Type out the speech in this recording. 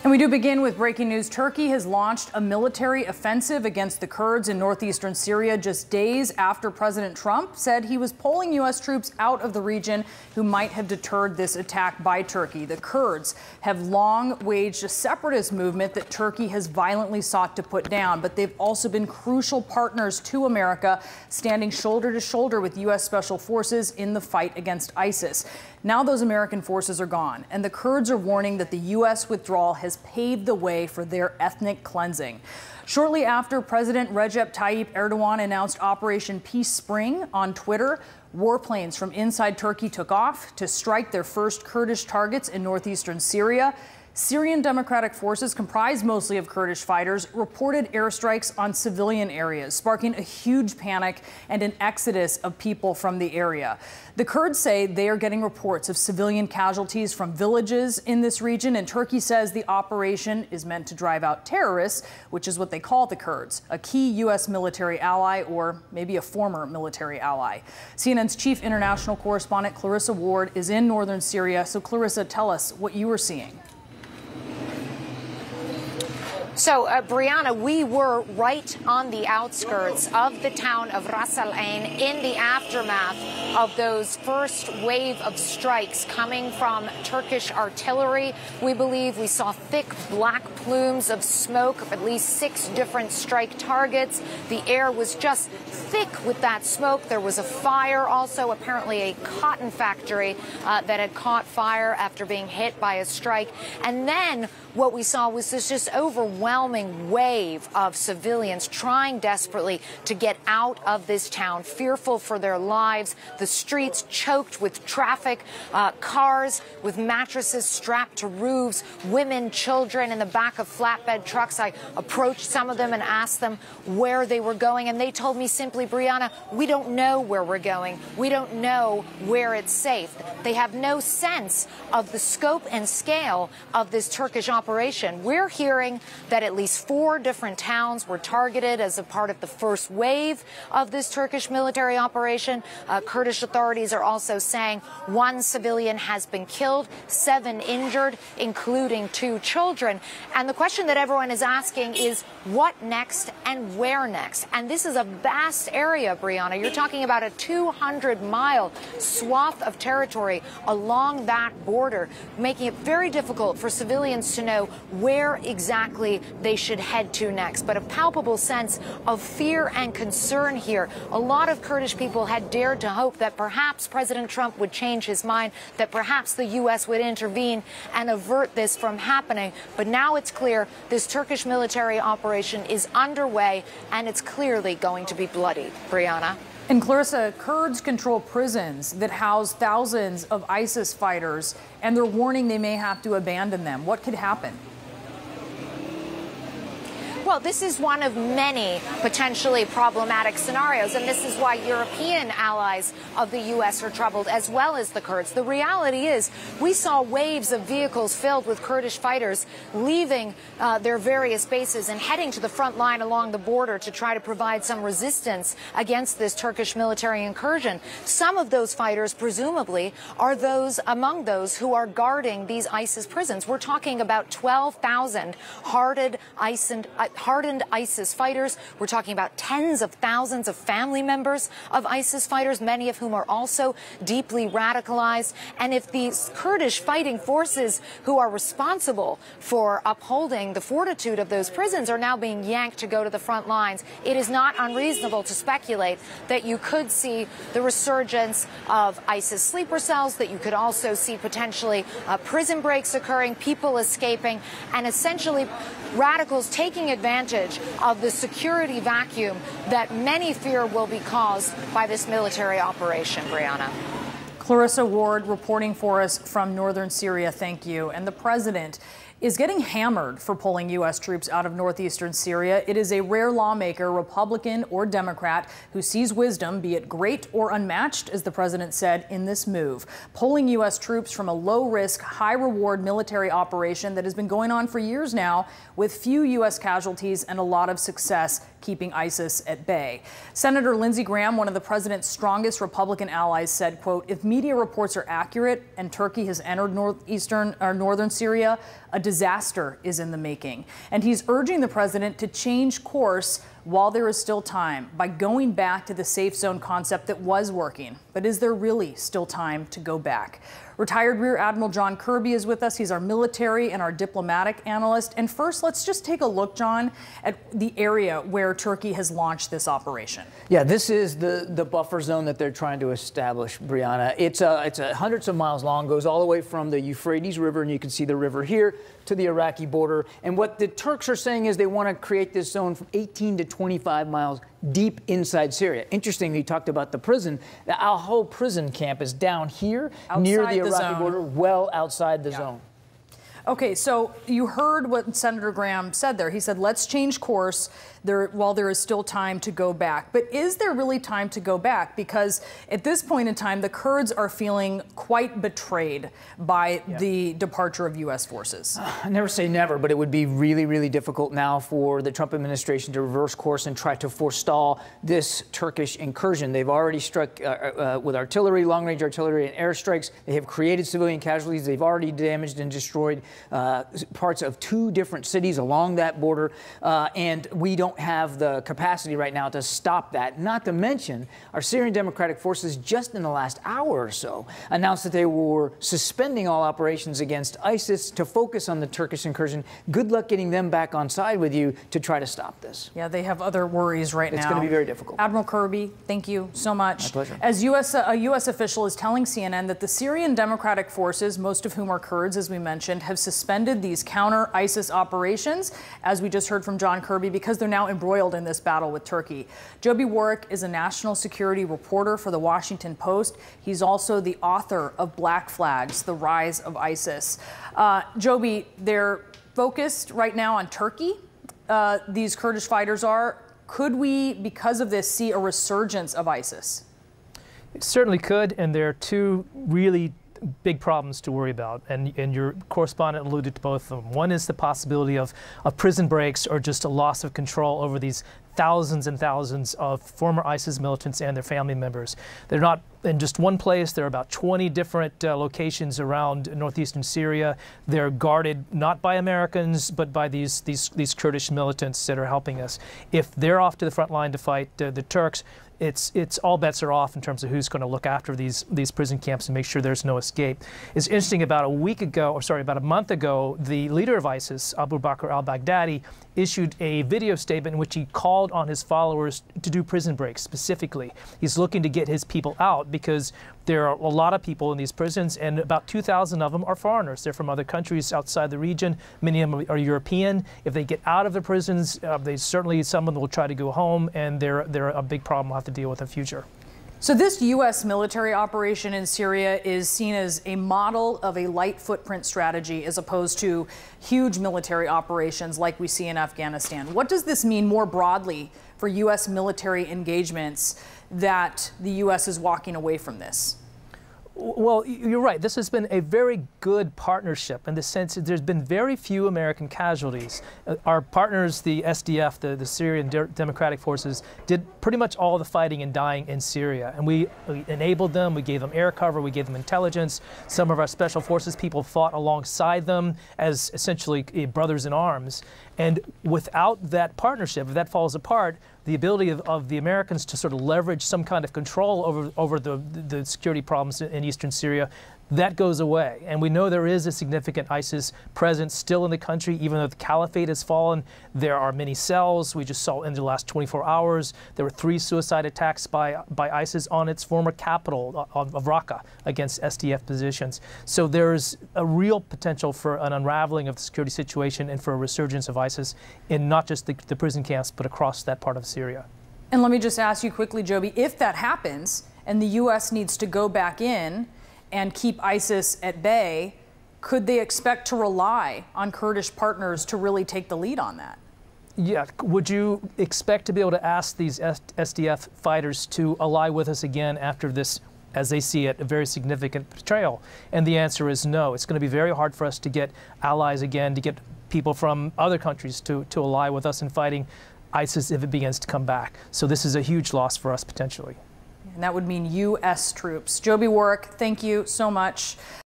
And we do begin with breaking news. Turkey has launched a military offensive against the Kurds in northeastern Syria just days after President Trump said he was pulling U.S. troops out of the region who might have deterred this attack by Turkey. The Kurds have long waged a separatist movement that Turkey has violently sought to put down, but they've also been crucial partners to America, standing shoulder to shoulder with U.S. Special Forces in the fight against ISIS. Now those American forces are gone, and the Kurds are warning that the U.S. withdrawal has paved the way for their ethnic cleansing. Shortly after President Recep Tayyip Erdogan announced Operation Peace Spring on Twitter, warplanes from inside Turkey took off to strike their first Kurdish targets in northeastern Syria. Syrian Democratic Forces, comprised mostly of Kurdish fighters, reported airstrikes on civilian areas, sparking a huge panic and an exodus of people from the area. The Kurds say they are getting reports of civilian casualties from villages in this region, and Turkey says the operation is meant to drive out terrorists, which is what they call the Kurds, a key U.S. military ally, or maybe a former military ally. CNN's chief international correspondent Clarissa Ward is in northern Syria. So Clarissa, tell us what you were seeing. So, Brianna, we were right on the outskirts of the town of Ras Al Ain in the aftermath of those first wave of strikes coming from Turkish artillery. We believe we saw thick black plumes of smoke of at least 6 different strike targets. The air was just thick with that smoke. There was a fire, also apparently a cotton factory that had caught fire after being hit by a strike. And then what we saw was this just overwhelming wave of civilians trying desperately to get out of this town, fearful for their lives. The streets choked with traffic, cars with mattresses strapped to roofs, women, children in the back of flatbed trucks. I approached some of them and asked them where they were going, and they told me simply, Brianna, we don't know where we're going. We don't know where it's safe. They have no sense of the scope and scale of this Turkish operation. We're hearing that at least 4 different towns were targeted as a part of the first wave of this Turkish military operation. Kurdish authorities are also saying 1 civilian has been killed, 7 injured, including 2 children. And the question that everyone is asking is what next and where next? And this is a vast area, Brianna. You're talking about a 200-mile swath of territory along that border, making it very difficult for civilians to know where exactly they should head to next. But a palpable sense of fear and concern here. A lot of Kurdish people had dared to hope that perhaps President Trump would change his mind, that perhaps the U.S. would intervene and avert this from happening. But now it's clear this Turkish military operation is underway, and it's clearly going to be bloody. Brianna? And Clarissa, Kurds control prisons that house thousands of ISIS fighters, and they're warning they may have to abandon them. What could happen? Well, this is one of many potentially problematic scenarios, and this is why European allies of the U.S. are troubled, as well as the Kurds. The reality is we saw waves of vehicles filled with Kurdish fighters leaving their various bases and heading to the front line along the border to try to provide some resistance against this Turkish military incursion. Some of those fighters, presumably, are those among those who are guarding these ISIS prisons. We're talking about 12,000 hardened ISIS fighters. We're talking about tens of thousands of family members of ISIS fighters, many of whom are also deeply radicalized. And if these Kurdish fighting forces who are responsible for upholding the fortitude of those prisons are now being yanked to go to the front lines, it is not unreasonable to speculate that you could see the resurgence of ISIS sleeper cells, that you could also see potentially prison breaks occurring, people escaping, and essentially radicals taking advantage of the security vacuum that many fear will be caused by this military operation. Brianna? Clarissa Ward reporting for us from northern Syria. Thank you. And the president is getting hammered for pulling U.S. troops out of northeastern Syria. It is a rare lawmaker, Republican or Democrat, who sees wisdom, be it great or unmatched, as the president said, in this move. Pulling U.S. troops from a low-risk, high-reward military operation that has been going on for years now, with few U.S. casualties and a lot of success keeping ISIS at bay. Senator Lindsey Graham, one of the president's strongest Republican allies, said, quote, "If me media reports are accurate and Turkey has entered northern Syria, a disaster is in the making. And he's urging the president to change course while there is still time by going back to the safe zone concept that was working. But is there really still time to go back? Retired Rear Admiral John Kirby is with us. He's our military and our diplomatic analyst. And first, let's just take a look, John, at the area where Turkey has launched this operation. Yeah, this is the buffer zone that they're trying to establish, Brianna. It's hundreds of miles long, goes all the way from the Euphrates River, and you can see the river here, to the Iraqi border. And what the Turks are saying is they want to create this zone from 18 to 25 miles deep inside Syria. Interesting, he talked about the prison. The Al-Hol prison camp is down here near the Iraqi border, well outside the zone. Okay, so you heard what Senator Graham said there. He said, let's change course while there is still time to go back. But is there really time to go back? Because at this point in time, the Kurds are feeling quite betrayed by the departure of U.S. forces. I never say never, but it would be really, really difficult now for the Trump administration to reverse course and try to forestall this Turkish incursion. They've already struck with artillery, long-range artillery, and airstrikes. They have created civilian casualties. They've already damaged and destroyed parts of 2 different cities along that border, and we don't have the capacity right now to stop that. Not to mention, our Syrian Democratic Forces just in the last hour or so announced that they were suspending all operations against ISIS to focus on the Turkish incursion. Good luck getting them back on side with you to try to stop this. Yeah, they have other worries right now. It's going to be very difficult. Admiral Kirby, thank you so much. My pleasure. As a U.S. official is telling CNN that the Syrian Democratic Forces, most of whom are Kurds, as we mentioned, have suspended these counter-ISIS operations, as we just heard from John Kirby, because they're now embroiled in this battle with Turkey. Joby Warrick is a national security reporter for The Washington Post. He's also the author of Black Flags, The Rise of ISIS. Joby, they're focused right now on Turkey. These Kurdish fighters are. Could we, because of this, see a resurgence of ISIS? It certainly could, and there are 2 really big problems to worry about, and your correspondent alluded to both of them. One is the possibility of prison breaks or just a loss of control over these thousands and thousands of former ISIS militants and their family members. They're not in just one place. There are about 20 different locations around northeastern Syria. They're guarded not by Americans, but by these Kurdish militants that are helping us. If they're off to the front line to fight the Turks, it's all bets are off in terms of who's going to look after these prison camps and make sure there's no escape. It's interesting, about a month ago, the leader of ISIS, Abu Bakr al-Baghdadi, issued a video statement in which he called on his followers to do prison breaks specifically. He's looking to get his people out because there are a lot of people in these prisons, and about 2,000 of them are foreigners. They're from other countries outside the region. Many of them are European. If they get out of the prisons, some of them will try to go home, and they're a big problem we'll have to deal with in the future. So this U.S. military operation in Syria is seen as a model of a light footprint strategy as opposed to huge military operations like we see in Afghanistan. What does this mean more broadly for U.S. military engagements that the U.S. is walking away from this? Well, you're right. This has been a very good partnership in the sense that there's been very few American casualties. Our partners, the SDF, the Syrian Democratic Forces, did pretty much all the fighting and dying in Syria. And we enabled them. We gave them air cover. We gave them intelligence. Some of our special forces people fought alongside them as essentially brothers in arms. And without that partnership, if that falls apart, the ability of the Americans to sort of leverage some kind of control over the security problems in eastern Syria, that goes away. And we know there is a significant ISIS presence still in the country, even though the caliphate has fallen. There are many cells. We just saw in the last 24 hours, there were 3 suicide attacks by ISIS on its former capital of Raqqa against SDF positions. So there's a real potential for an unraveling of the security situation and for a resurgence of ISIS in not just the prison camps, but across that part of Syria. And let me just ask you quickly, Joby, if that happens and the U.S. needs to go back in and keep ISIS at bay, could they expect to rely on Kurdish partners to really take the lead on that? Yeah. Would you expect to be able to ask these SDF fighters to ally with us again after this, as they see it, a very significant betrayal? And the answer is no. It's going to be very hard for us to get allies again, to get people from other countries to ally with us in fighting ISIS if it begins to come back. So this is a huge loss for us potentially. And that would mean U.S. troops. Joby Warrick, thank you so much.